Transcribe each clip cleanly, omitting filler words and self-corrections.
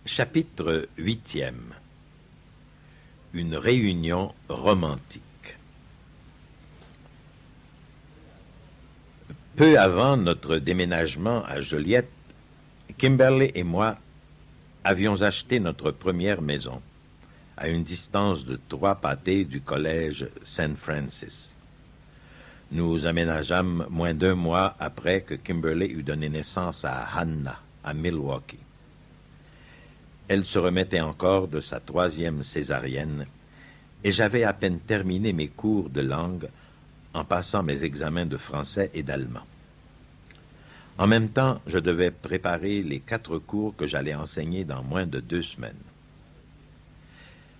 Chapitre 8e. Une réunion romantique. Peu avant notre déménagement à Joliette, Kimberly et moi avions acheté notre première maison, à une distance de 3 pâtés du collège St. Francis. Nous aménageâmes moins d'1 mois après que Kimberly eut donné naissance à Hannah, à Milwaukee. Elle se remettait encore de sa 3e césarienne, et j'avais à peine terminé mes cours de langue en passant mes examens de français et d'allemand. En même temps, je devais préparer les 4 cours que j'allais enseigner dans moins de 2 semaines.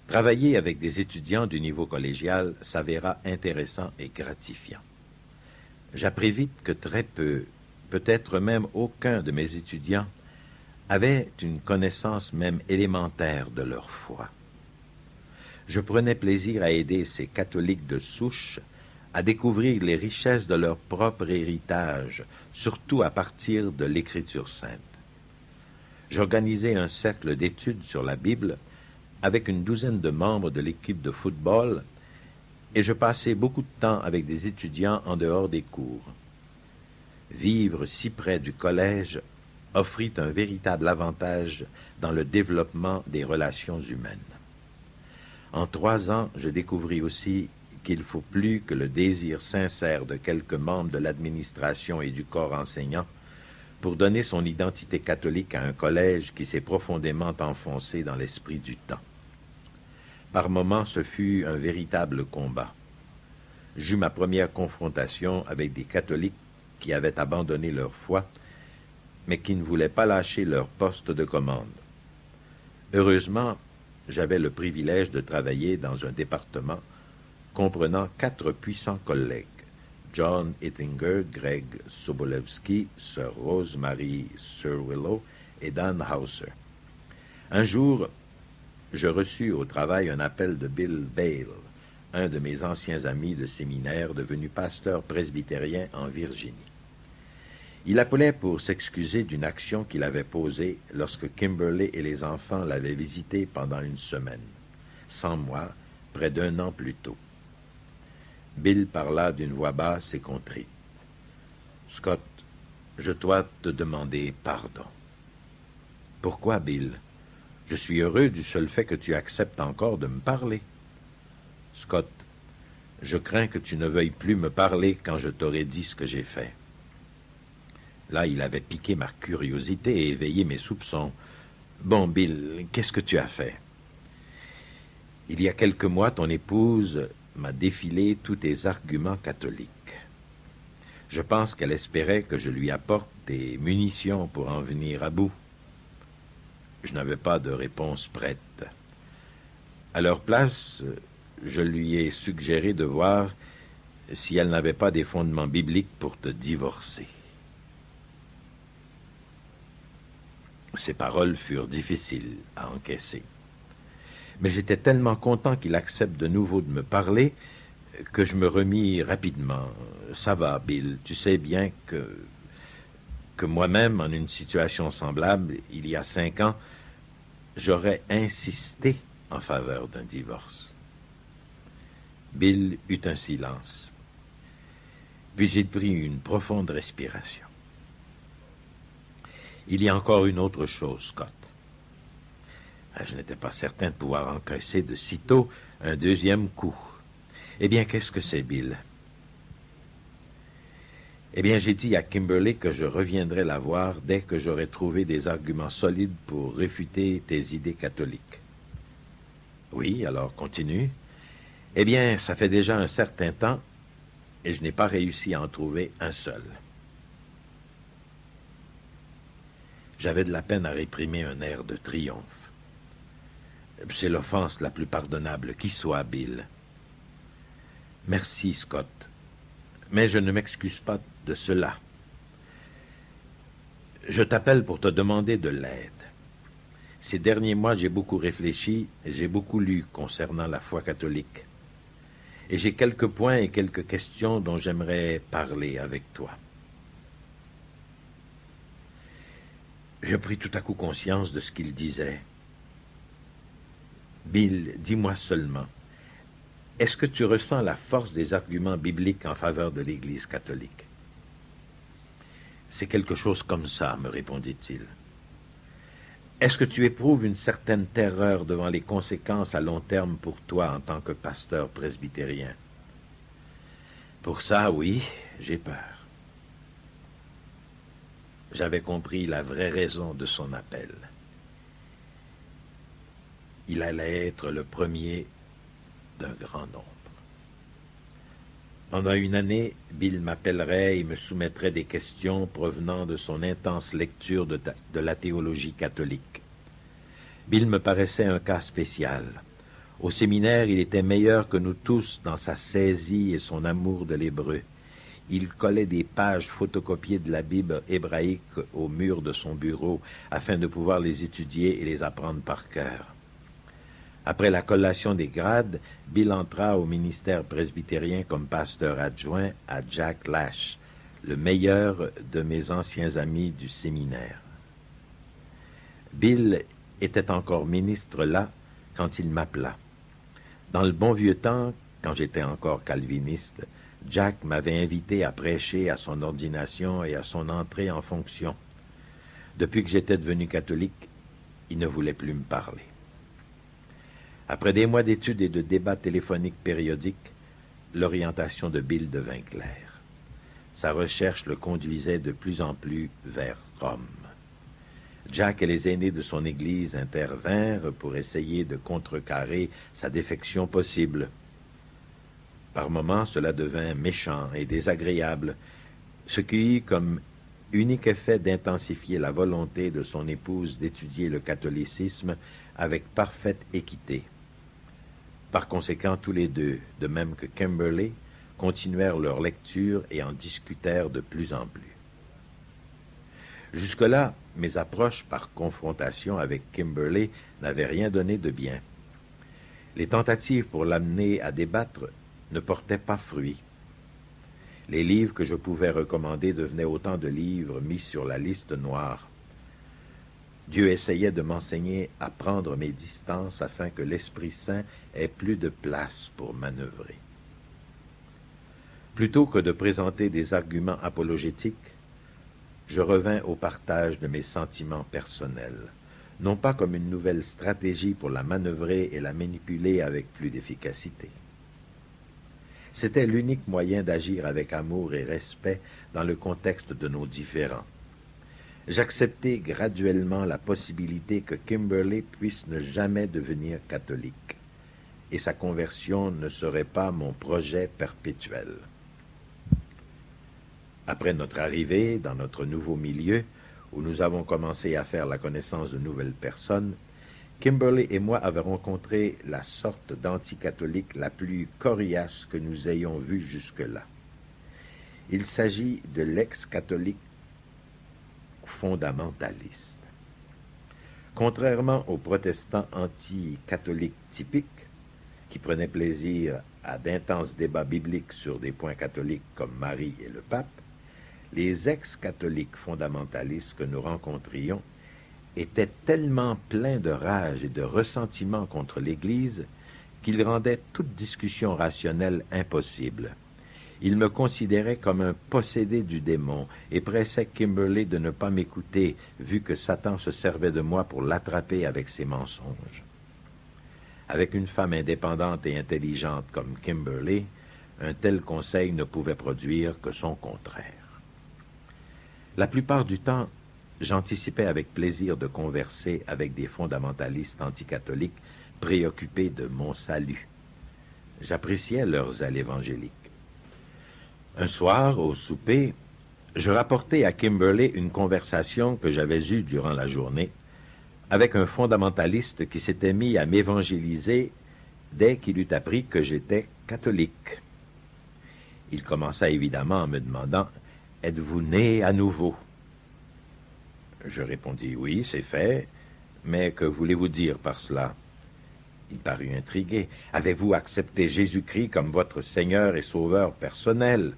Travailler avec des étudiants du niveau collégial s'avéra intéressant et gratifiant. J'appris vite que très peu, peut-être même aucun de mes étudiants, avaient une connaissance même élémentaire de leur foi. Je prenais plaisir à aider ces catholiques de souche à découvrir les richesses de leur propre héritage, surtout à partir de l'Écriture sainte. J'organisais un cercle d'études sur la Bible avec une douzaine de membres de l'équipe de football et je passais beaucoup de temps avec des étudiants en dehors des cours. Vivre si près du collège offrit un véritable avantage dans le développement des relations humaines. En 3 ans, je découvris aussi qu'il faut plus que le désir sincère de quelques membres de l'administration et du corps enseignant pour donner son identité catholique à un collège qui s'est profondément enfoncé dans l'esprit du temps. Par moments, ce fut un véritable combat. J'eus ma première confrontation avec des catholiques qui avaient abandonné leur foi, mais qui ne voulaient pas lâcher leur poste de commande. Heureusement, j'avais le privilège de travailler dans un département comprenant 4 puissants collègues, John Hittinger, Greg Sobolewski, Sir Rosemary Sirwillow et Dan Hauser. Un jour, je reçus au travail un appel de Bill Bale, un de mes anciens amis de séminaire devenu pasteur presbytérien en Virginie. Il appelait pour s'excuser d'une action qu'il avait posée lorsque Kimberly et les enfants l'avaient visité pendant 1 semaine, sans moi, près d'1 an plus tôt. Bill parla d'une voix basse et contrite. « Scott, je dois te demander pardon. »« Pourquoi, Bill? Je suis heureux du seul fait que tu acceptes encore de me parler. »« Scott, je crains que tu ne veuilles plus me parler quand je t'aurai dit ce que j'ai fait. » Là, il avait piqué ma curiosité et éveillé mes soupçons. « Bon, Bill, qu'est-ce que tu as fait? » « Il y a quelques mois, ton épouse m'a défilé tous tes arguments catholiques. Je pense qu'elle espérait que je lui apporte des munitions pour en venir à bout. Je n'avais pas de réponse prête. À leur place, je lui ai suggéré de voir si elle n'avait pas des fondements bibliques pour te divorcer. Ces paroles furent difficiles à encaisser. Mais j'étais tellement content qu'il accepte de nouveau de me parler que je me remis rapidement. « Ça va, Bill, tu sais bien que moi-même, en une situation semblable, il y a 5 ans, j'aurais insisté en faveur d'un divorce. » Bill eut un silence. Puis il prit une profonde respiration. « Il y a encore une autre chose, Scott. Je n'étais pas certain de pouvoir encaisser de sitôt un 2e coup. Eh bien, qu'est-ce que c'est, Bill? » Eh bien, j'ai dit à Kimberly que je reviendrais la voir dès que j'aurais trouvé des arguments solides pour réfuter tes idées catholiques. Oui, alors continue. Eh bien, ça fait déjà un certain temps et je n'ai pas réussi à en trouver un seul. J'avais de la peine à réprimer un air de triomphe. C'est l'offense la plus pardonnable qui soit, Bill. Merci, Scott. Mais je ne m'excuse pas de cela. Je t'appelle pour te demander de l'aide. Ces derniers mois, j'ai beaucoup réfléchi et j'ai beaucoup lu concernant la foi catholique. Et j'ai quelques points et quelques questions dont j'aimerais parler avec toi. Je pris tout à coup conscience de ce qu'il disait. Bill, dis-moi seulement, est-ce que tu ressens la force des arguments bibliques en faveur de l'Église catholique? C'est quelque chose comme ça, me répondit-il. Est-ce que tu éprouves une certaine terreur devant les conséquences à long terme pour toi en tant que pasteur presbytérien? Pour ça, oui, j'ai peur. J'avais compris la vraie raison de son appel. Il allait être le premier d'un grand nombre. Pendant une année, Bill m'appellerait et me soumettrait des questions provenant de son intense lecture de la théologie catholique. Bill me paraissait un cas spécial. Au séminaire, il était meilleur que nous tous dans sa saisie et son amour de l'hébreu. Il collait des pages photocopiées de la Bible hébraïque au mur de son bureau afin de pouvoir les étudier et les apprendre par cœur. Après la collation des grades, Bill entra au ministère presbytérien comme pasteur adjoint à Jack Lash, le meilleur de mes anciens amis du séminaire. Bill était encore ministre là quand il m'appela. Dans le bon vieux temps, quand j'étais encore calviniste, Jack m'avait invité à prêcher à son ordination et à son entrée en fonction. Depuis que j'étais devenu catholique, il ne voulait plus me parler. Après des mois d'études et de débats téléphoniques périodiques, l'orientation de Bill devint claire. Sa recherche le conduisait de plus en plus vers Rome. Jack et les aînés de son Église intervinrent pour essayer de contrecarrer sa défection possible. Par moments, cela devint méchant et désagréable, ce qui eut comme unique effet d'intensifier la volonté de son épouse d'étudier le catholicisme avec parfaite équité. Par conséquent, tous les deux, de même que Kimberly, continuèrent leur lecture et en discutèrent de plus en plus. Jusque-là, mes approches par confrontation avec Kimberly n'avaient rien donné de bien. Les tentatives pour l'amener à débattre ne portaient pas fruit. Les livres que je pouvais recommander devenaient autant de livres mis sur la liste noire. Dieu essayait de m'enseigner à prendre mes distances afin que l'Esprit Saint ait plus de place pour manœuvrer. Plutôt que de présenter des arguments apologétiques, je revins au partage de mes sentiments personnels, non pas comme une nouvelle stratégie pour la manœuvrer et la manipuler avec plus d'efficacité. C'était l'unique moyen d'agir avec amour et respect dans le contexte de nos différends. J'acceptai graduellement la possibilité que Kimberly puisse ne jamais devenir catholique, et sa conversion ne serait pas mon projet perpétuel. Après notre arrivée dans notre nouveau milieu, où nous avons commencé à faire la connaissance de nouvelles personnes, Kimberly et moi avons rencontré la sorte d'anticatholique la plus coriace que nous ayons vue jusque-là. Il s'agit de l'ex-catholique fondamentaliste. Contrairement aux protestants anti-catholiques typiques, qui prenaient plaisir à d'intenses débats bibliques sur des points catholiques comme Marie et le pape, les ex-catholiques fondamentalistes que nous rencontrions étaient tellement pleins de rage et de ressentiment contre l'Église qu'ils rendaient toute discussion rationnelle impossible. Ils me considéraient comme un possédé du démon et pressaient Kimberly de ne pas m'écouter, vu que Satan se servait de moi pour l'attraper avec ses mensonges. Avec une femme indépendante et intelligente comme Kimberly, un tel conseil ne pouvait produire que son contraire. La plupart du temps, j'anticipais avec plaisir de converser avec des fondamentalistes anticatholiques préoccupés de mon salut. J'appréciais leur zèle évangélique. Un soir, au souper, je rapportai à Kimberly une conversation que j'avais eue durant la journée avec un fondamentaliste qui s'était mis à m'évangéliser dès qu'il eut appris que j'étais catholique. Il commença évidemment en me demandant « Êtes-vous né à nouveau ?» Je répondis « Oui, c'est fait, mais que voulez-vous dire par cela ?» Il parut intrigué. « Avez-vous accepté Jésus-Christ comme votre Seigneur et Sauveur personnel ?»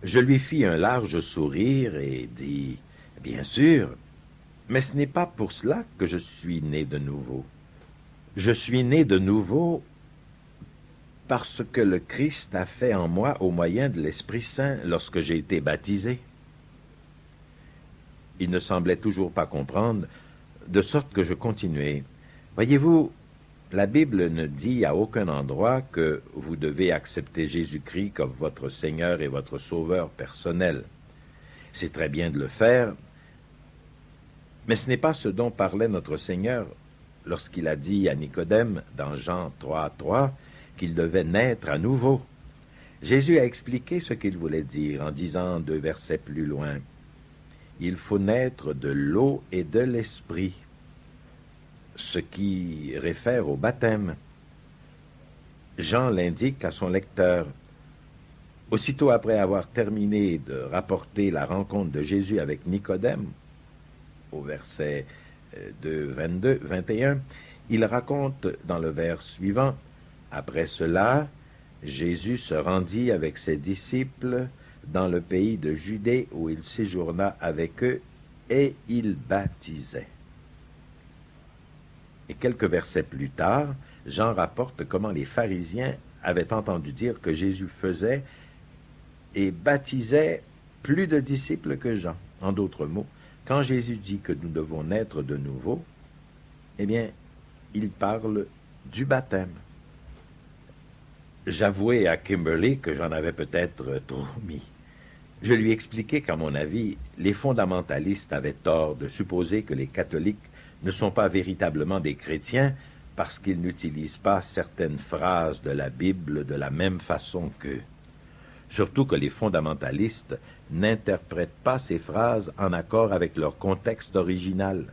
Je lui fis un large sourire et dis « Bien sûr, mais ce n'est pas pour cela que je suis né de nouveau. Je suis né de nouveau parce que le Christ a fait en moi au moyen de l'Esprit Saint lorsque j'ai été baptisé. Il ne semblait toujours pas comprendre, de sorte que je continuai. Voyez-vous, la Bible ne dit à aucun endroit que vous devez accepter Jésus-Christ comme votre Seigneur et votre Sauveur personnel. C'est très bien de le faire, mais ce n'est pas ce dont parlait notre Seigneur lorsqu'il a dit à Nicodème, dans Jean 3:3, qu'il devait naître à nouveau. Jésus a expliqué ce qu'il voulait dire en disant 2 versets plus loin. Il faut naître de l'eau et de l'esprit, ce qui réfère au baptême. Jean l'indique à son lecteur. Aussitôt après avoir terminé de rapporter la rencontre de Jésus avec Nicodème, au verset 2, 22, 21, il raconte dans le vers suivant, « Après cela, Jésus se rendit avec ses disciples dans le pays de Judée où il séjourna avec eux et il baptisait. » Et quelques versets plus tard, Jean rapporte comment les pharisiens avaient entendu dire que Jésus faisait et baptisait plus de disciples que Jean. En d'autres mots, quand Jésus dit que nous devons naître de nouveau, eh bien, il parle du baptême. J'avouai à Kimberly que j'en avais peut-être trop mis. Je lui expliquai qu'à mon avis, les fondamentalistes avaient tort de supposer que les catholiques ne sont pas véritablement des chrétiens parce qu'ils n'utilisent pas certaines phrases de la Bible de la même façon qu'eux. Surtout que les fondamentalistes n'interprètent pas ces phrases en accord avec leur contexte original.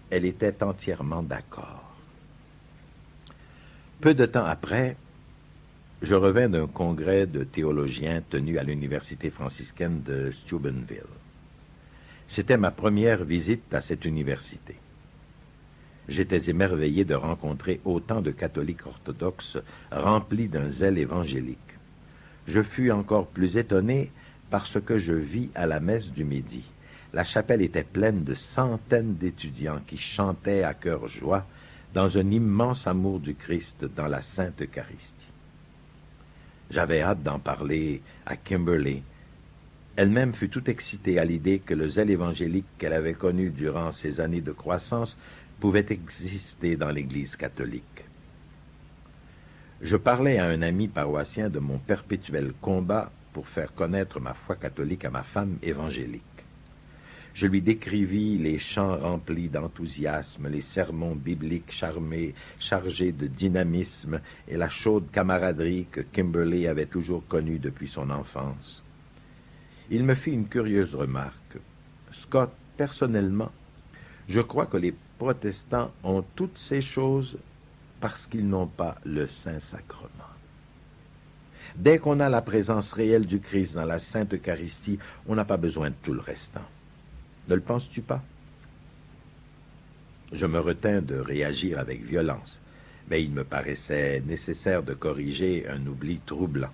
Elle était entièrement d'accord. Peu de temps après, je revins d'un congrès de théologiens tenu à l'université franciscaine de Steubenville. C'était ma première visite à cette université. J'étais émerveillé de rencontrer autant de catholiques orthodoxes remplis d'un zèle évangélique. Je fus encore plus étonné par ce que je vis à la messe du midi. La chapelle était pleine de centaines d'étudiants qui chantaient à cœur joie dans un immense amour du Christ dans la Sainte Eucharistie. J'avais hâte d'en parler à Kimberly. Elle-même fut tout excitée à l'idée que le zèle évangélique qu'elle avait connu durant ses années de croissance pouvait exister dans l'Église catholique. Je parlais à un ami paroissien de mon perpétuel combat pour faire connaître ma foi catholique à ma femme évangélique. Je lui décrivis les chants remplis d'enthousiasme, les sermons bibliques chargés de dynamisme et la chaude camaraderie que Kimberly avait toujours connue depuis son enfance. Il me fit une curieuse remarque. « Scott, personnellement, je crois que les protestants ont toutes ces choses parce qu'ils n'ont pas le Saint-Sacrement. Dès qu'on a la présence réelle du Christ dans la Sainte Eucharistie, on n'a pas besoin de tout le restant. Ne le penses-tu pas? » Je me retins de réagir avec violence, mais il me paraissait nécessaire de corriger un oubli troublant.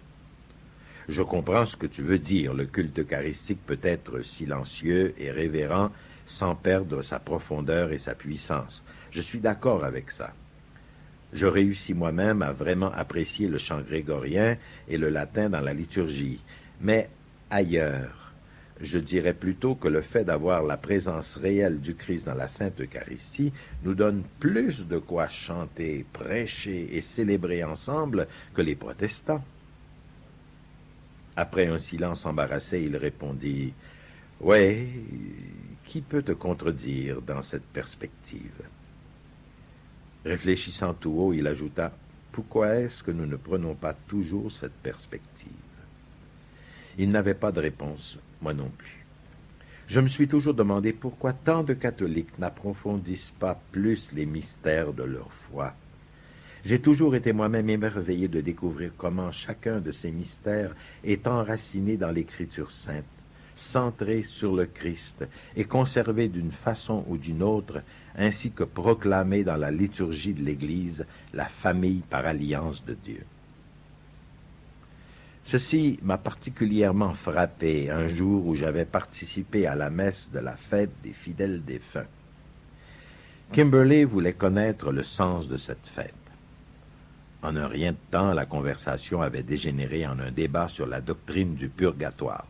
Je comprends ce que tu veux dire. Le culte eucharistique peut être silencieux et révérend sans perdre sa profondeur et sa puissance. Je suis d'accord avec ça. Je réussis moi-même à vraiment apprécier le chant grégorien et le latin dans la liturgie. Mais ailleurs, je dirais plutôt que le fait d'avoir la présence réelle du Christ dans la Sainte Eucharistie nous donne plus de quoi chanter, prêcher et célébrer ensemble que les protestants. Après un silence embarrassé, il répondit « Ouais, qui peut te contredire dans cette perspective ?» Réfléchissant tout haut, il ajouta « Pourquoi est-ce que nous ne prenons pas toujours cette perspective ?» Il n'avait pas de réponse, moi non plus. Je me suis toujours demandé pourquoi tant de catholiques n'approfondissent pas plus les mystères de leur foi. J'ai toujours été moi-même émerveillé de découvrir comment chacun de ces mystères est enraciné dans l'Écriture sainte, centré sur le Christ et conservé d'une façon ou d'une autre, ainsi que proclamé dans la liturgie de l'Église, la famille par alliance de Dieu. Ceci m'a particulièrement frappé un jour où j'avais participé à la messe de la fête des fidèles défunts. Kimberley voulait connaître le sens de cette fête. En un rien de temps, la conversation avait dégénéré en un débat sur la doctrine du purgatoire.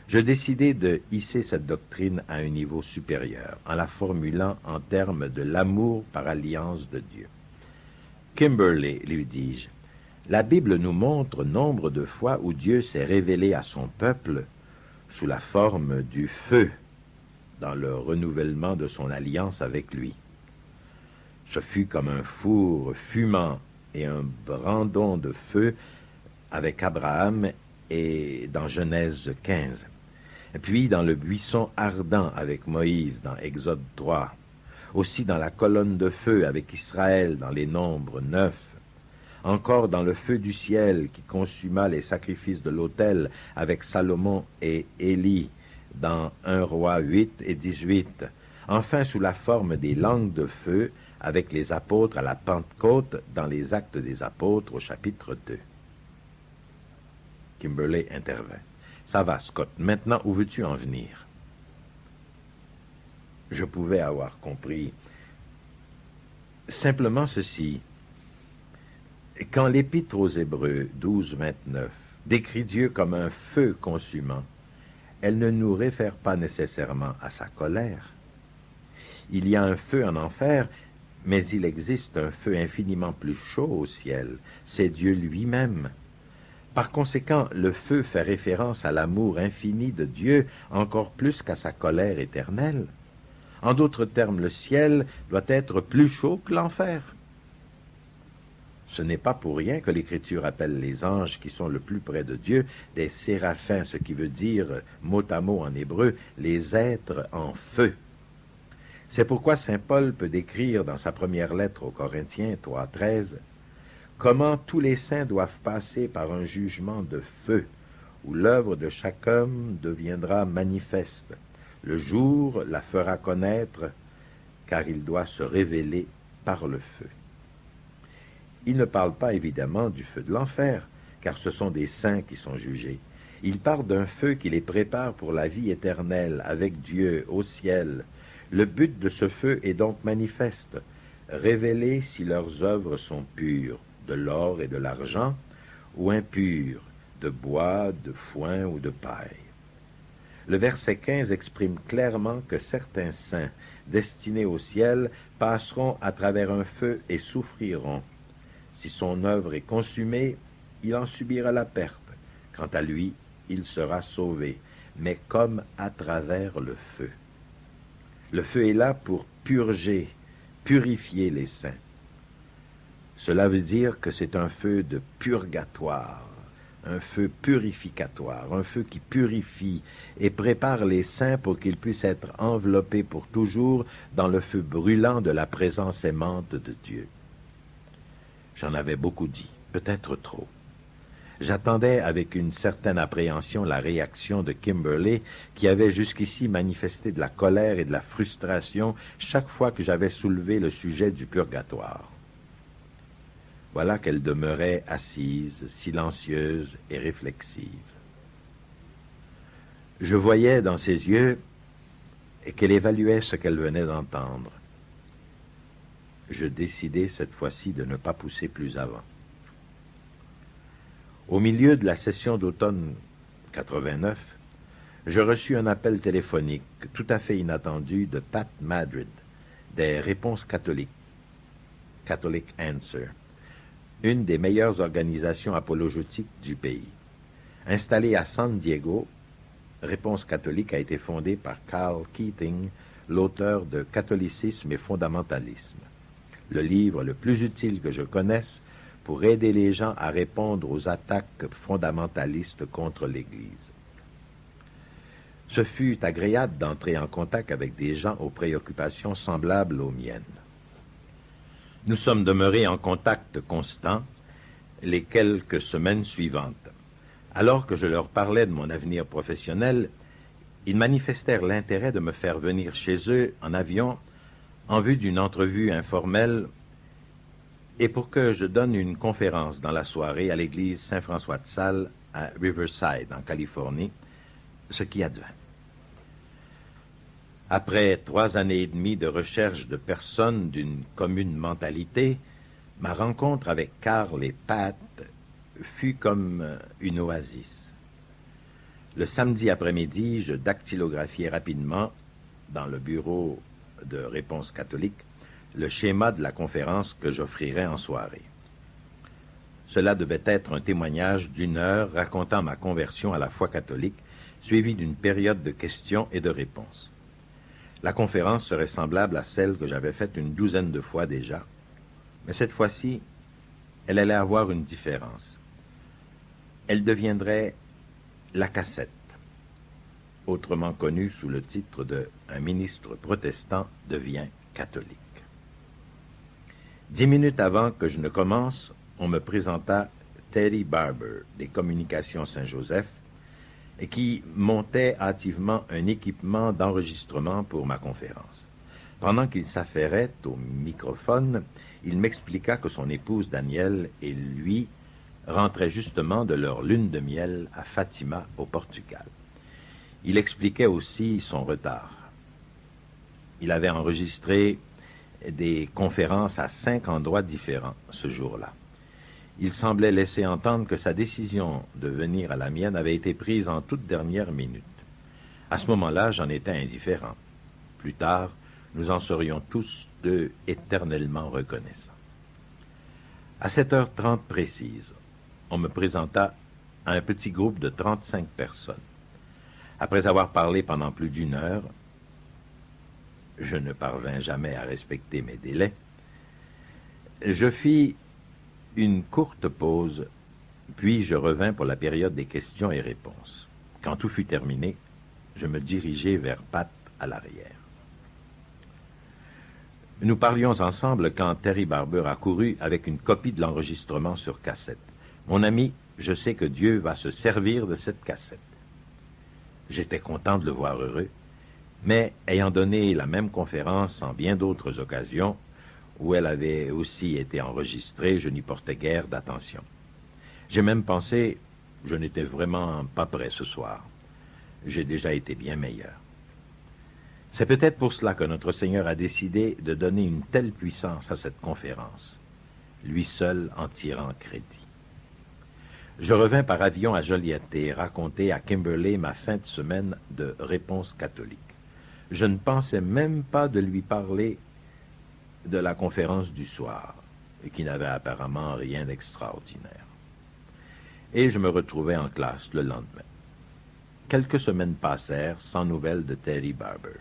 Je décidai de hisser cette doctrine à un niveau supérieur, en la formulant en termes de l'amour par alliance de Dieu. Kimberley, lui dis-je, la Bible nous montre nombre de fois où Dieu s'est révélé à son peuple sous la forme du feu, dans le renouvellement de son alliance avec lui. Ce fut comme un four fumant et un brandon de feu avec Abraham et dans Genèse 15. Et puis dans le buisson ardent avec Moïse dans Exode 3. Aussi dans la colonne de feu avec Israël dans les Nombres 9. Encore dans le feu du ciel qui consuma les sacrifices de l'autel avec Salomon et Élie dans 1 Roi 8 et 18. Enfin sous la forme des langues de feu avec les apôtres à la Pentecôte dans les Actes des Apôtres au chapitre 2. Kimberley intervint. Ça va, Scott. Maintenant, où veux-tu en venir? Je pouvais avoir compris simplement ceci. Quand l'Épître aux Hébreux 12:29 décrit Dieu comme un feu consumant, elle ne nous réfère pas nécessairement à sa colère. Il y a un feu en enfer, mais il existe un feu infiniment plus chaud au ciel. C'est Dieu lui-même. Par conséquent, le feu fait référence à l'amour infini de Dieu encore plus qu'à sa colère éternelle. En d'autres termes, le ciel doit être plus chaud que l'enfer. Ce n'est pas pour rien que l'Écriture appelle les anges qui sont le plus près de Dieu des séraphins, ce qui veut dire, mot à mot en hébreu, les êtres en feu. C'est pourquoi saint Paul peut décrire dans sa première lettre aux Corinthiens 3:13 comment tous les saints doivent passer par un jugement de feu, où l'œuvre de chaque homme deviendra manifeste. Le jour la fera connaître, car il doit se révéler par le feu. Il ne parle pas évidemment du feu de l'enfer, car ce sont des saints qui sont jugés. Il parle d'un feu qui les prépare pour la vie éternelle avec Dieu au ciel. Le but de ce feu est donc manifeste, révéler si leurs œuvres sont pures, de l'or et de l'argent, ou impures, de bois, de foin ou de paille. Le verset 15 exprime clairement que certains saints destinés au ciel passeront à travers un feu et souffriront. Si son œuvre est consumée, il en subira la perte. Quant à lui, il sera sauvé, mais comme à travers le feu. Le feu est là pour purger, purifier les saints. Cela veut dire que c'est un feu de purgatoire, un feu purificatoire, un feu qui purifie et prépare les saints pour qu'ils puissent être enveloppés pour toujours dans le feu brûlant de la présence aimante de Dieu. J'en avais beaucoup dit, peut-être trop. J'attendais avec une certaine appréhension la réaction de Kimberley, qui avait jusqu'ici manifesté de la colère et de la frustration chaque fois que j'avais soulevé le sujet du purgatoire. Voilà qu'elle demeurait assise, silencieuse et réflexive. Je voyais dans ses yeux qu'elle évaluait ce qu'elle venait d'entendre. Je décidai cette fois-ci de ne pas pousser plus avant. Au milieu de la session d'automne 89, je reçus un appel téléphonique tout à fait inattendu de Pat Madrid, des Réponses catholiques, Catholic Answer, une des meilleures organisations apologétiques du pays. Installée à San Diego, Réponse catholique a été fondée par Carl Keating, l'auteur de Catholicisme et fondamentalisme, le livre le plus utile que je connaisse pour aider les gens à répondre aux attaques fondamentalistes contre l'Église. Ce fut agréable d'entrer en contact avec des gens aux préoccupations semblables aux miennes. Nous sommes demeurés en contact constant les quelques semaines suivantes. Alors que je leur parlais de mon avenir professionnel, ils manifestèrent l'intérêt de me faire venir chez eux en avion en vue d'une entrevue informelle et pour que je donne une conférence dans la soirée à l'église Saint-François de Sales à Riverside, en Californie, ce qui advint. Après 3 années et demie de recherche de personnes d'une commune mentalité, ma rencontre avec Carl et Pat fut comme une oasis. Le samedi après-midi, je dactylographiais rapidement, dans le bureau de Réponse catholique, le schéma de la conférence que j'offrirais en soirée. Cela devait être un témoignage d'1 heure racontant ma conversion à la foi catholique, suivie d'une période de questions et de réponses. La conférence serait semblable à celle que j'avais faite une 12aine de fois déjà, mais cette fois-ci, elle allait avoir une différence. Elle deviendrait la cassette, autrement connue sous le titre de « Un ministre protestant devient catholique ». 10 minutes avant que je ne commence, on me présenta Terry Barber, des Communications Saint-Joseph, et qui montait hâtivement un équipement d'enregistrement pour ma conférence. Pendant qu'il s'affairait au microphone, il m'expliqua que son épouse Danielle et lui rentraient justement de leur lune de miel à Fatima, au Portugal. Il expliquait aussi son retard. Il avait enregistré des conférences à 5 endroits différents ce jour-là. Il semblait laisser entendre que sa décision de venir à la mienne avait été prise en toute dernière minute. À ce moment-là, j'en étais indifférent. Plus tard, nous en serions tous deux éternellement reconnaissants. À 7h30 précise, on me présenta à un petit groupe de 35 personnes. Après avoir parlé pendant plus d'1 heure, je ne parvins jamais à respecter mes délais, je fis une courte pause, puis je revins pour la période des questions et réponses. Quand tout fut terminé, je me dirigeai vers Pat à l'arrière. Nous parlions ensemble quand Terry Barber accourut avec une copie de l'enregistrement sur cassette. « Mon ami, je sais que Dieu va se servir de cette cassette. » J'étais content de le voir heureux, mais ayant donné la même conférence en bien d'autres occasions, où elle avait aussi été enregistrée, je n'y portais guère d'attention. J'ai même pensé, je n'étais vraiment pas prêt ce soir. J'ai déjà été bien meilleur. C'est peut-être pour cela que notre Seigneur a décidé de donner une telle puissance à cette conférence, lui seul en tirant crédit. Je revins par avion à Joliette et racontai à Kimberley ma fin de semaine de Réponse catholique. Je ne pensais même pas de lui parler de la conférence du soir, et qui n'avait apparemment rien d'extraordinaire. Et je me retrouvai en classe le lendemain. Quelques semaines passèrent sans nouvelles de Terry Barber.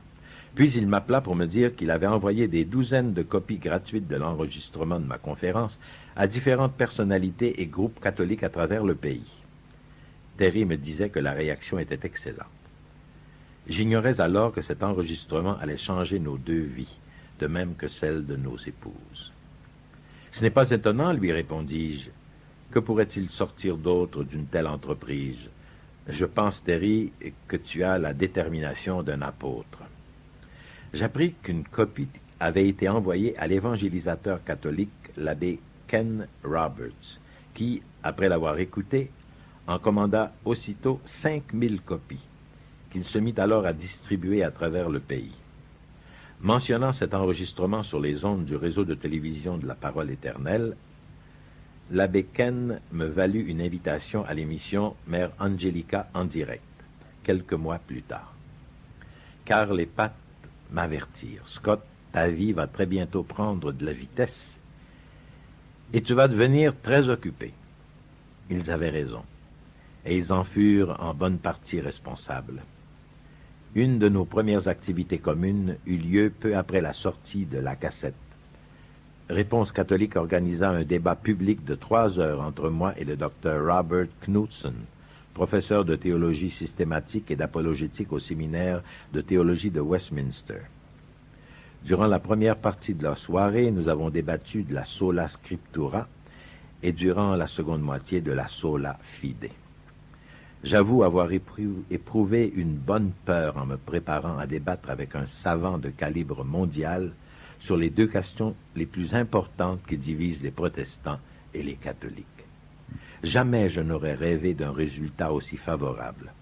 Puis il m'appela pour me dire qu'il avait envoyé des douzaines de copies gratuites de l'enregistrement de ma conférence à différentes personnalités et groupes catholiques à travers le pays. Terry me disait que la réaction était excellente. J'ignorais alors que cet enregistrement allait changer nos 2 vies, de même que celle de nos épouses. « Ce n'est pas étonnant, lui répondis-je. Que pourrait-il sortir d'autre d'une telle entreprise? Je pense, Terry, que tu as la détermination d'un apôtre. » J'appris qu'une copie avait été envoyée à l'évangélisateur catholique, l'abbé Ken Roberts, qui, après l'avoir écouté, en commanda aussitôt 5000 copies, qu'il se mit alors à distribuer à travers le pays. Mentionnant cet enregistrement sur les ondes du réseau de télévision de la Parole éternelle, l'abbé Ken me valut une invitation à l'émission Mère Angelica en direct, quelques mois plus tard. Carl et Pat m'avertirent. « Scott, ta vie va très bientôt prendre de la vitesse et tu vas devenir très occupé. » Ils avaient raison, et ils en furent en bonne partie responsables. Une de nos premières activités communes eut lieu peu après la sortie de la cassette. Réponse catholique organisa un débat public de 3 heures entre moi et le docteur Robert Knudsen, professeur de théologie systématique et d'apologétique au séminaire de théologie de Westminster. Durant la première partie de la soirée, nous avons débattu de la sola scriptura et durant la seconde moitié de la sola fide. J'avoue avoir éprouvé une bonne peur en me préparant à débattre avec un savant de calibre mondial sur les 2 questions les plus importantes qui divisent les protestants et les catholiques. Jamais je n'aurais rêvé d'un résultat aussi favorable.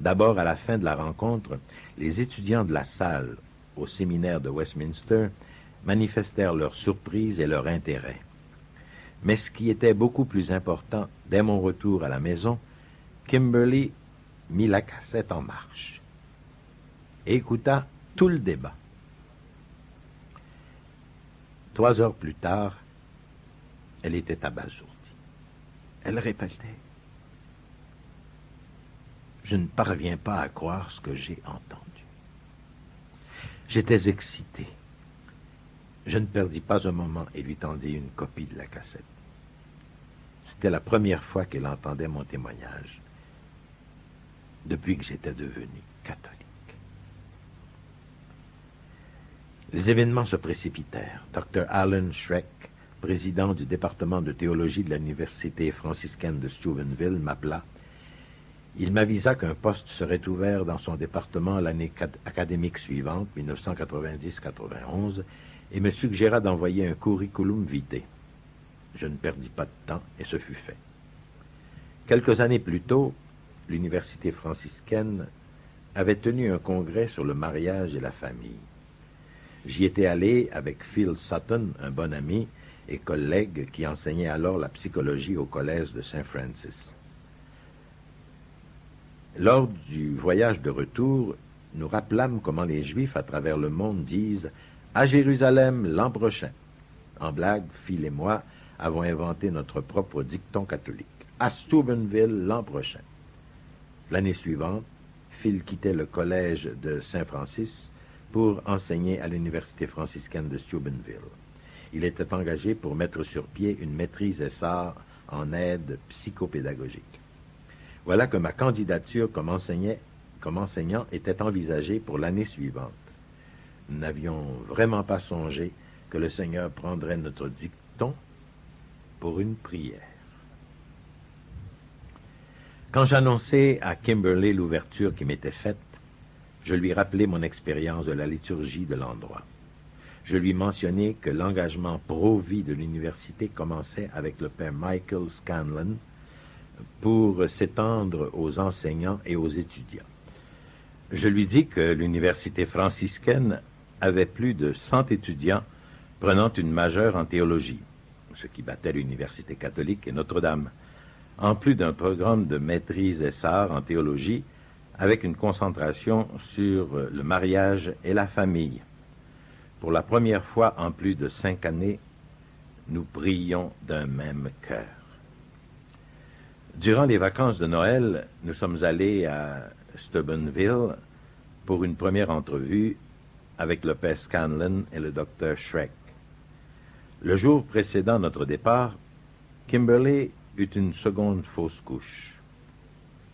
D'abord, à la fin de la rencontre, les étudiants de la salle au séminaire de Westminster manifestèrent leur surprise et leur intérêt. Mais ce qui était beaucoup plus important, dès mon retour à la maison, Kimberly mit la cassette en marche et écouta tout le débat. 3 heures plus tard, elle était abasourdie. Elle répétait: « Je ne parviens pas à croire ce que j'ai entendu. » J'étais excité. Je ne perdis pas un moment et lui tendis une copie de la cassette. C'était la première fois qu'elle entendait mon témoignage depuis que j'étais devenu catholique. Les événements se précipitèrent. Dr. Alan Schreck, président du département de théologie de l'université franciscaine de Steubenville, m'appela. Il m'avisa qu'un poste serait ouvert dans son département l'année académique suivante, 1990-91, et me suggéra d'envoyer un curriculum vitae. Je ne perdis pas de temps et ce fut fait. Quelques années plus tôt, l'université franciscaine avait tenu un congrès sur le mariage et la famille. J'y étais allé avec Phil Sutton, un bon ami et collègue qui enseignait alors la psychologie au collège de Saint Francis. Lors du voyage de retour, nous rappelâmes comment les Juifs à travers le monde disent « à Jérusalem l'an prochain ». En blague, Phil et moi avons inventé notre propre dicton catholique. « À Steubenville l'an prochain ». L'année suivante, Phil quittait le collège de Saint-Francis pour enseigner à l'université franciscaine de Steubenville. Il était engagé pour mettre sur pied une maîtrise SR en aide psychopédagogique. Voilà que ma candidature comme enseignant était envisagée pour l'année suivante. Nous n'avions vraiment pas songé que le Seigneur prendrait notre dicton pour une prière. Quand j'annonçai à Kimberly l'ouverture qui m'était faite, je lui rappelai mon expérience de la liturgie de l'endroit. Je lui mentionnai que l'engagement pro-vie de l'université commençait avec le père Michael Scanlon pour s'étendre aux enseignants et aux étudiants. Je lui dis que l'université franciscaine avait plus de 100 étudiants prenant une majeure en théologie, ce qui battait l'université catholique et Notre-Dame, en plus d'un programme de maîtrise SR en théologie avec une concentration sur le mariage et la famille. Pour la première fois en plus de 5 années, nous prions d'un même cœur. Durant les vacances de Noël, nous sommes allés à Steubenville pour une première entrevue avec le père Scanlon et le docteur Schreck. Le jour précédant notre départ, Kimberly eut une seconde fausse couche.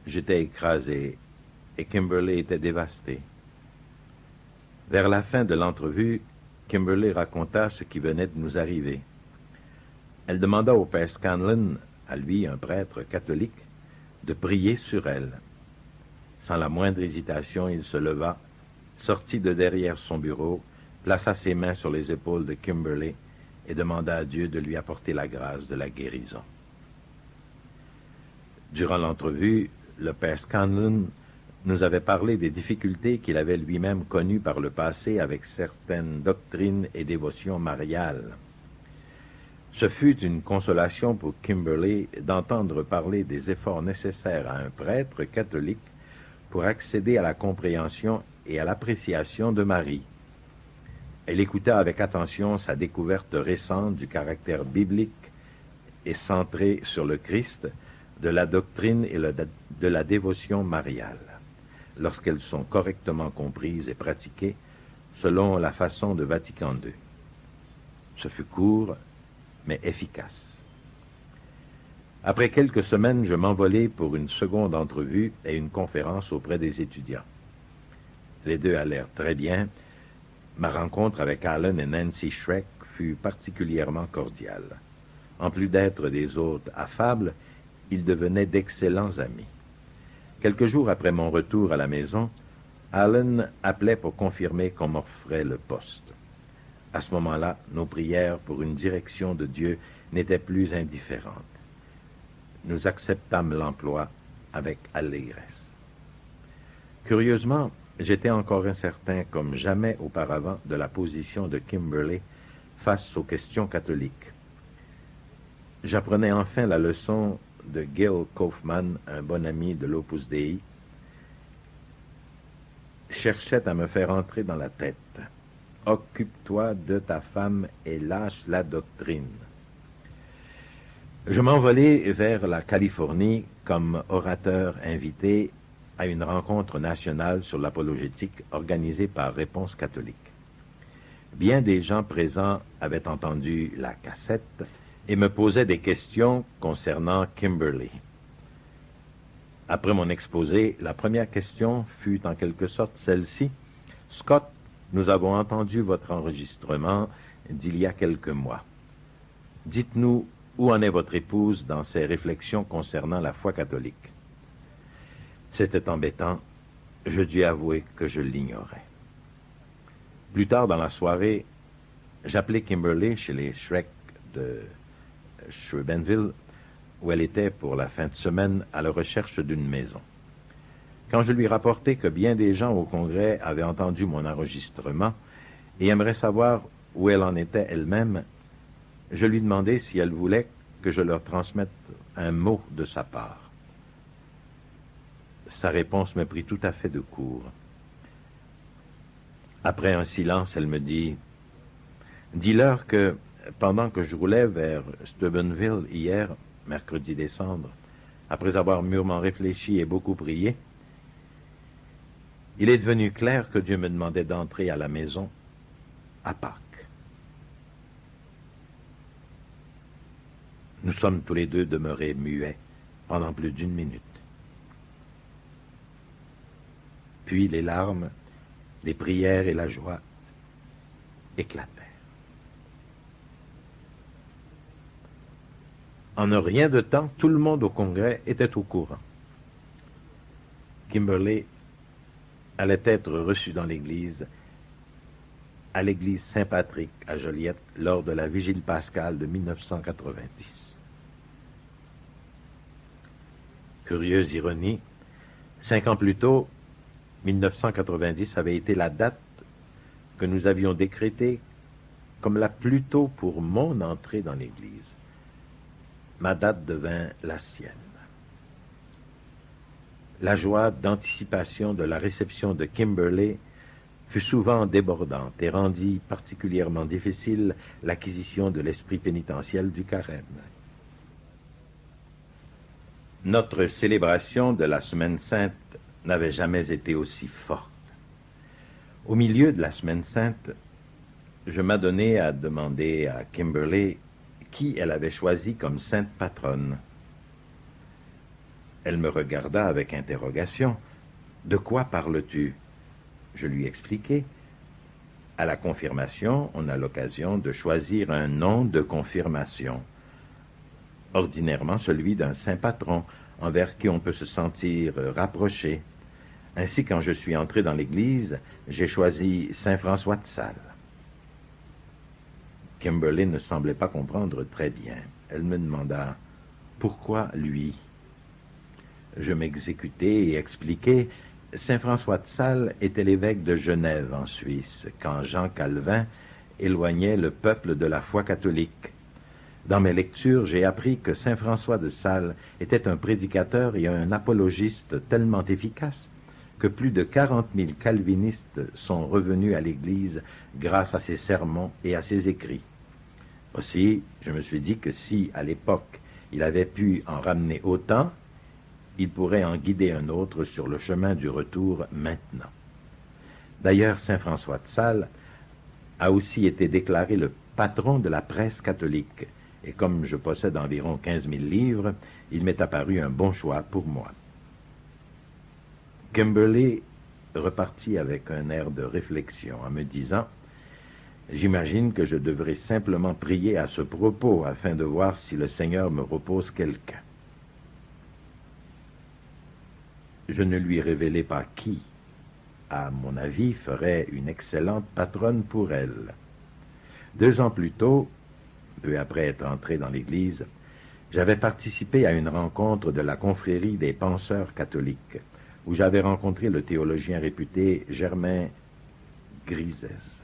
J'étais écrasé et Kimberly était dévastée. Vers la fin de l'entrevue, Kimberly raconta ce qui venait de nous arriver. Elle demanda au père Scanlon, à lui un prêtre catholique, de prier sur elle. Sans la moindre hésitation, il se leva, sortit de derrière son bureau, plaça ses mains sur les épaules de Kimberly et demanda à Dieu de lui apporter la grâce de la guérison. Durant l'entrevue, le père Scanlon nous avait parlé des difficultés qu'il avait lui-même connues par le passé avec certaines doctrines et dévotions mariales. Ce fut une consolation pour Kimberly d'entendre parler des efforts nécessaires à un prêtre catholique pour accéder à la compréhension et à l'appréciation de Marie. Elle écouta avec attention sa découverte récente du caractère biblique et centré sur le Christ de la doctrine et de la dévotion mariale, lorsqu'elles sont correctement comprises et pratiquées selon la façon de Vatican II. Ce fut court, mais efficace. Après quelques semaines, je m'envolai pour une seconde entrevue et une conférence auprès des étudiants. Les deux allèrent très bien. Ma rencontre avec Alan et Nancy Schreck fut particulièrement cordiale. En plus d'être des hôtes affables, ils devenaient d'excellents amis. Quelques jours après mon retour à la maison, Alan appelait pour confirmer qu'on m'offrait le poste. À ce moment-là, nos prières pour une direction de Dieu n'étaient plus indifférentes. Nous acceptâmes l'emploi avec allégresse. Curieusement, j'étais encore incertain comme jamais auparavant de la position de Kimberley face aux questions catholiques. J'apprenais enfin la leçon de Gil Kaufman, un bon ami de l'Opus Dei, cherchait à me faire entrer dans la tête. Occupe-toi de ta femme et lâche la doctrine. Je m'envolai vers la Californie comme orateur invité à une rencontre nationale sur l'apologétique organisée par Réponse catholique. Bien des gens présents avaient entendu la cassette et me posaient des questions concernant Kimberley. Après mon exposé, la première question fut en quelque sorte celle-ci. « Scott, nous avons entendu votre enregistrement d'il y a quelques mois. Dites-nous où en est votre épouse dans ses réflexions concernant la foi catholique. » C'était embêtant, je dus avouer que je l'ignorais. Plus tard dans la soirée, j'appelai Kimberley chez les Shrek de Schrebenville, où elle était pour la fin de semaine à la recherche d'une maison. Quand je lui rapportai que bien des gens au Congrès avaient entendu mon enregistrement et aimeraient savoir où elle en était elle-même, je lui demandai si elle voulait que je leur transmette un mot de sa part. Sa réponse me prit tout à fait de court. Après un silence, elle me dit « Dis-leur que, pendant que je roulais vers Steubenville hier, mercredi décembre, après avoir mûrement réfléchi et beaucoup prié, il est devenu clair que Dieu me demandait d'entrer à la maison à Pâques. » Nous sommes tous les deux demeurés muets pendant plus d'une minute. Puis les larmes, les prières et la joie éclatèrent. En un rien de temps, tout le monde au Congrès était au courant. Kimberley allait être reçu dans l'église, à l'église Saint-Patrick à Joliette, lors de la Vigile pascale de 1990. Curieuse ironie, 5 ans plus tôt, 1990 avait été la date que nous avions décrétée comme la plus tôt pour mon entrée dans l'Église. Ma date devint la sienne. La joie d'anticipation de la réception de Kimberley fut souvent débordante et rendit particulièrement difficile l'acquisition de l'esprit pénitentiel du carême. Notre célébration de la Semaine sainte n'avait jamais été aussi forte. Au milieu de la Semaine sainte, je m'adonnai à demander à Kimberley qui elle avait choisi comme sainte patronne. Elle me regarda avec interrogation. « De quoi parles-tu » Je lui expliquai. À la confirmation, on a l'occasion de choisir un nom de confirmation. Ordinairement celui d'un saint patron, envers qui on peut se sentir rapproché. Ainsi, quand je suis entré dans l'Église, j'ai choisi Saint François de Sales. Kimberley ne semblait pas comprendre très bien. Elle me demanda « Pourquoi lui ?» Je m'exécutai et expliquai « Saint François de Sales était l'évêque de Genève en Suisse, quand Jean Calvin éloignait le peuple de la foi catholique. Dans mes lectures, j'ai appris que Saint François de Sales était un prédicateur et un apologiste tellement efficace que plus de 40 000 calvinistes sont revenus à l'Église grâce à ses sermons et à ses écrits. Aussi, je me suis dit que si, à l'époque, il avait pu en ramener autant, il pourrait en guider un autre sur le chemin du retour maintenant. D'ailleurs, Saint François de Sales a aussi été déclaré le patron de la presse catholique, et comme je possède environ 15 000 livres, il m'est apparu un bon choix pour moi. Kimberley repartit avec un air de réflexion en me disant « J'imagine que je devrais simplement prier à ce propos afin de voir si le Seigneur me repose quelqu'un. » Je ne lui révélai pas qui, à mon avis, ferait une excellente patronne pour elle. 2 ans plus tôt, peu après être entré dans l'Église, j'avais participé à une rencontre de la confrérie des penseurs catholiques, où j'avais rencontré le théologien réputé Germain Grisès.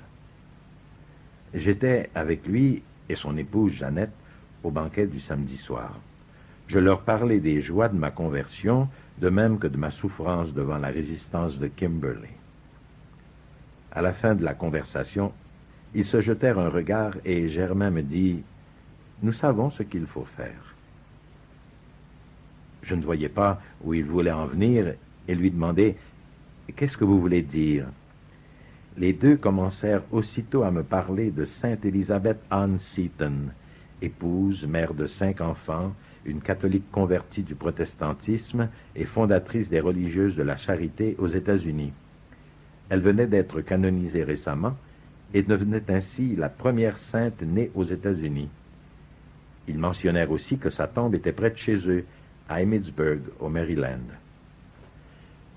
J'étais avec lui et son épouse Jeannette au banquet du samedi soir. Je leur parlais des joies de ma conversion, de même que de ma souffrance devant la résistance de Kimberley. À la fin de la conversation, ils se jetèrent un regard et Germain me dit « Nous savons ce qu'il faut faire. » Je ne voyais pas où il voulait en venir et lui demandai « Qu'est-ce que vous voulez dire ?» Les deux commencèrent aussitôt à me parler de Sainte Élisabeth Ann Seton, épouse, mère de 5 enfants, une catholique convertie du protestantisme et fondatrice des religieuses de la charité aux États-Unis. Elle venait d'être canonisée récemment et devenait ainsi la première sainte née aux États-Unis. Ils mentionnèrent aussi que sa tombe était près de chez eux, à Emmitsburg, au Maryland.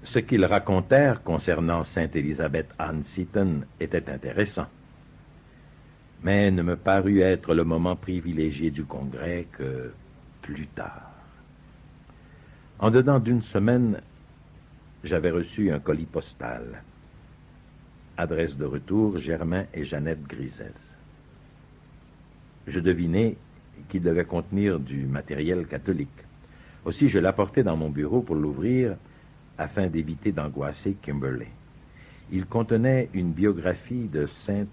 Ce qu'ils racontèrent concernant Sainte Élisabeth Ann Seton était intéressant, mais ne me parut être le moment privilégié du congrès que plus tard. En dedans d'une semaine, j'avais reçu un colis postal. Adresse de retour, Germain et Jeannette Grisès. Je devinai qu'il devait contenir du matériel catholique. Aussi, je l'apportai dans mon bureau pour l'ouvrir afin d'éviter d'angoisser Kimberley. Il contenait une biographie de Sainte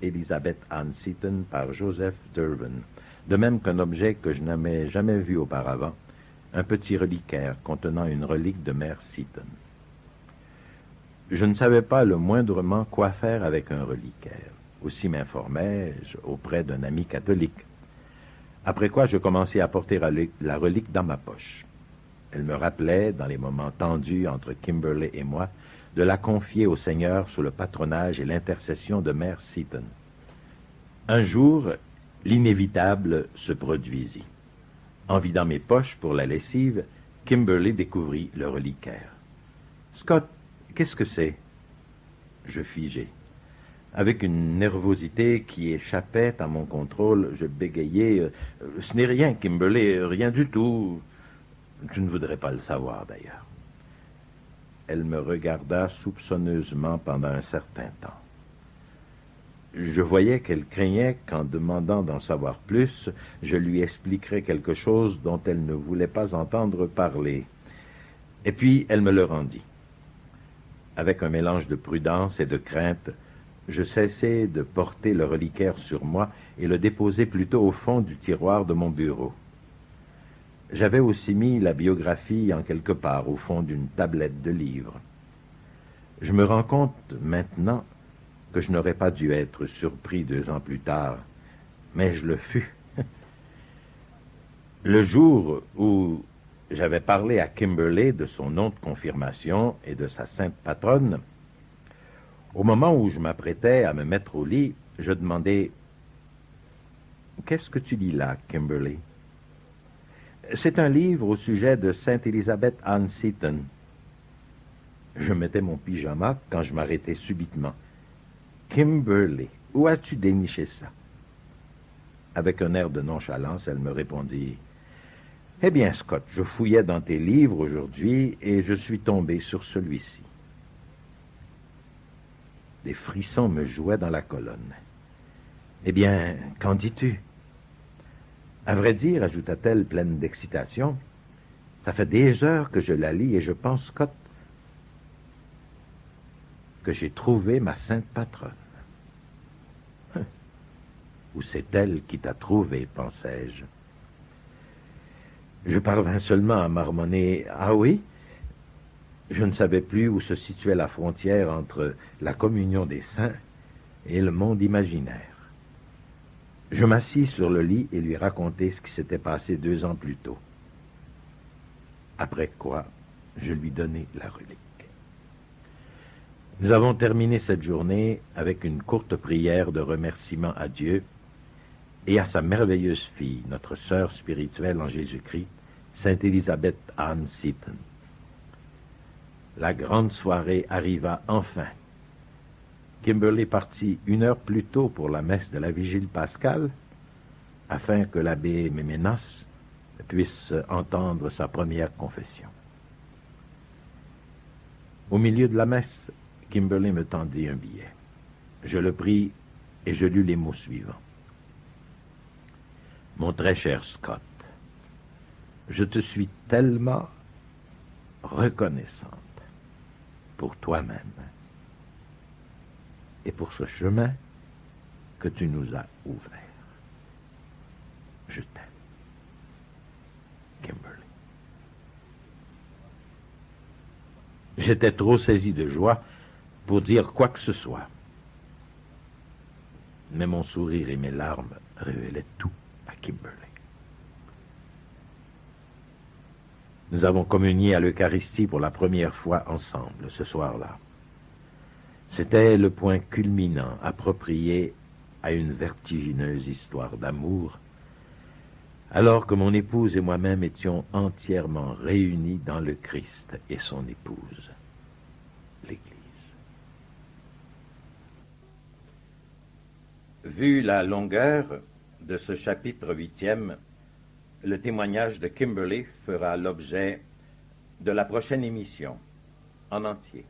Élisabeth Ann Seton par Joseph Durbin, de même qu'un objet que je n'avais jamais vu auparavant, un petit reliquaire contenant une relique de Mère Seton. Je ne savais pas le moindrement quoi faire avec un reliquaire. Aussi m'informai-je auprès d'un ami catholique. Après quoi, je commençai à porter la relique dans ma poche. Elle me rappelait, dans les moments tendus entre Kimberley et moi, de la confier au Seigneur sous le patronage et l'intercession de Mère Seton. Un jour, l'inévitable se produisit. En vidant mes poches pour la lessive, Kimberley découvrit le reliquaire. « Scott, qu'est-ce que c'est ?» Je figeai. Avec une nervosité qui échappait à mon contrôle, je bégayai. « Ce n'est rien, Kimberley, rien du tout. Tu ne voudrais pas le savoir, d'ailleurs. » Elle me regarda soupçonneusement pendant un certain temps. Je voyais qu'elle craignait qu'en demandant d'en savoir plus, je lui expliquerais quelque chose dont elle ne voulait pas entendre parler. Et puis, elle me le rendit. Avec un mélange de prudence et de crainte, je cessai de porter le reliquaire sur moi et le déposai plutôt au fond du tiroir de mon bureau. J'avais aussi mis la biographie en quelque part au fond d'une tablette de livres. Je me rends compte maintenant que je n'aurais pas dû être surpris 2 ans plus tard, mais je le fus. Le jour où j'avais parlé à Kimberley de son nom de confirmation et de sa sainte patronne, au moment où je m'apprêtais à me mettre au lit, je demandai « Qu'est-ce que tu lis là, Kimberley ?» « C'est un livre au sujet de Sainte Élisabeth Ann Seton. » Je mettais mon pyjama quand je m'arrêtai subitement. « Kimberley, où as-tu déniché ça ?» Avec un air de nonchalance, elle me répondit « Eh bien, Scott, je fouillais dans tes livres aujourd'hui et je suis tombé sur celui-ci. » Des frissons me jouaient dans la colonne. « Eh bien, qu'en dis-tu » ? À vrai dire, ajouta-t-elle pleine d'excitation, ça fait des heures que je la lis et je pense, Scott, que j'ai trouvé ma sainte patronne. Ou c'est elle qui t'a trouvé, pensai-je. Je parvins seulement à marmonner « Ah oui ?» Je ne savais plus où se situait la frontière entre la communion des saints et le monde imaginaire. Je m'assis sur le lit et lui racontai ce qui s'était passé 2 ans plus tôt. Après quoi, je lui donnai la relique. Nous avons terminé cette journée avec une courte prière de remerciement à Dieu et à sa merveilleuse fille, notre sœur spirituelle en Jésus-Christ, Sainte Élisabeth Ann Seton. La grande soirée arriva enfin. Kimberley partit 1 heure plus tôt pour la messe de la Vigile pascale, afin que l'abbé Méménas puisse entendre sa première confession. Au milieu de la messe, Kimberly me tendit un billet. Je le pris et je lus les mots suivants. Mon très cher Scott, je te suis tellement reconnaissante pour toi-même et pour ce chemin que tu nous as ouvert. Je t'aime. Kimberly. J'étais trop saisi de joie pour dire quoi que ce soit. Mais mon sourire et mes larmes révélaient tout à Kimberly. Nous avons communié à l'Eucharistie pour la première fois ensemble ce soir-là. C'était le point culminant approprié à une vertigineuse histoire d'amour, alors que mon épouse et moi-même étions entièrement réunis dans le Christ et son épouse, l'Église. Vu la longueur de ce chapitre 8e, le témoignage de Kimberly fera l'objet de la prochaine émission en entier.